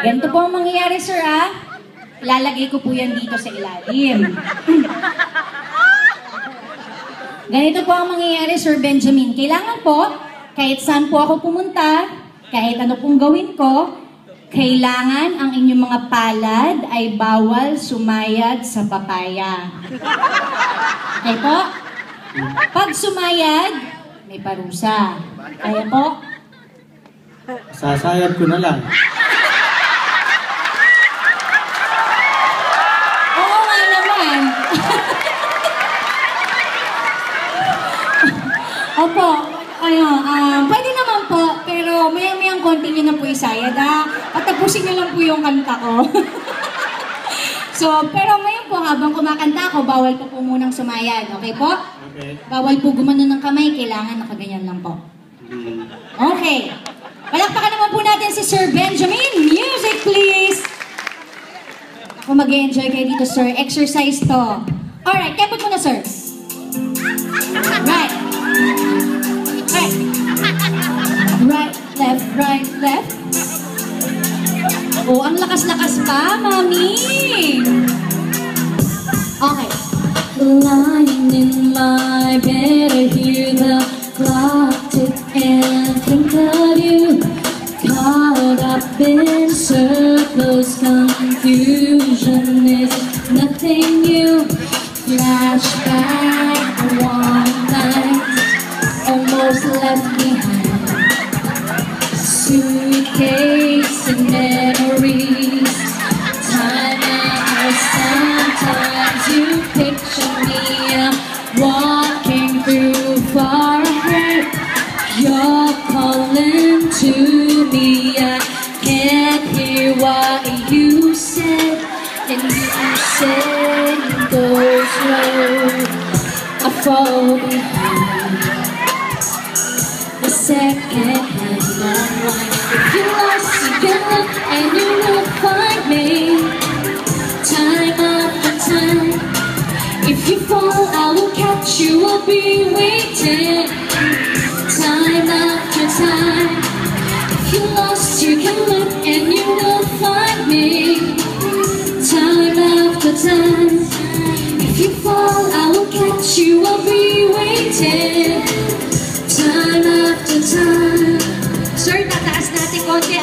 Ganito po ang mangyayari, sir, ah. Ilalagay ko po yan dito sa ilalim. Ganito po ang mangyayari, Sir Benjamin. Kailangan po, kahit saan po ako pumunta, kahit ano pong gawin ko, kailangan ang inyong mga palad ay bawal sumayad sa papaya. Okay po? Pag sumayad, may parusa. Kaya po? Sasayad ko na lang. Oo nga naman. Opo, pwede naman po, pero mayang-mayang konti nyo na po isayad, ha? Patapusin nyo lang po yung kanta ko. So, pero ngayon po, habang kumakanta ako, bawal po munang sumayad, okay po? Okay. Bawal po gumano ng kamay, kailangan nakaganyan lang po. Okay. Palakpakan naman po natin si Sir Benjamin. Music, please! Ako mag-enjoy kayo dito, sir. Exercise to. Alright, kepot mo na, sir. Right. Right, left. Oh, ang lakas-lakas pa, mami. Okay. Lying in my bed, I hear the clock tick and think of you. Caught up in circles, confusion is nothing new. Flashback, one night, almost left behind. Suitcase and memories. Time out, sometimes you picture me walking through far ahead. You're calling to me. I can't hear what you said, and you said go slow. I fall behind. The second hand online. If you're lost, you can look and you will find me. Time after time. If you fall, I will catch you. I'll be waiting. Time after time. If you're lost, you can look and you will find me. Time after time. If you fall, I will catch you. I'll be waiting. Time after time. Sir, tataas natin konti.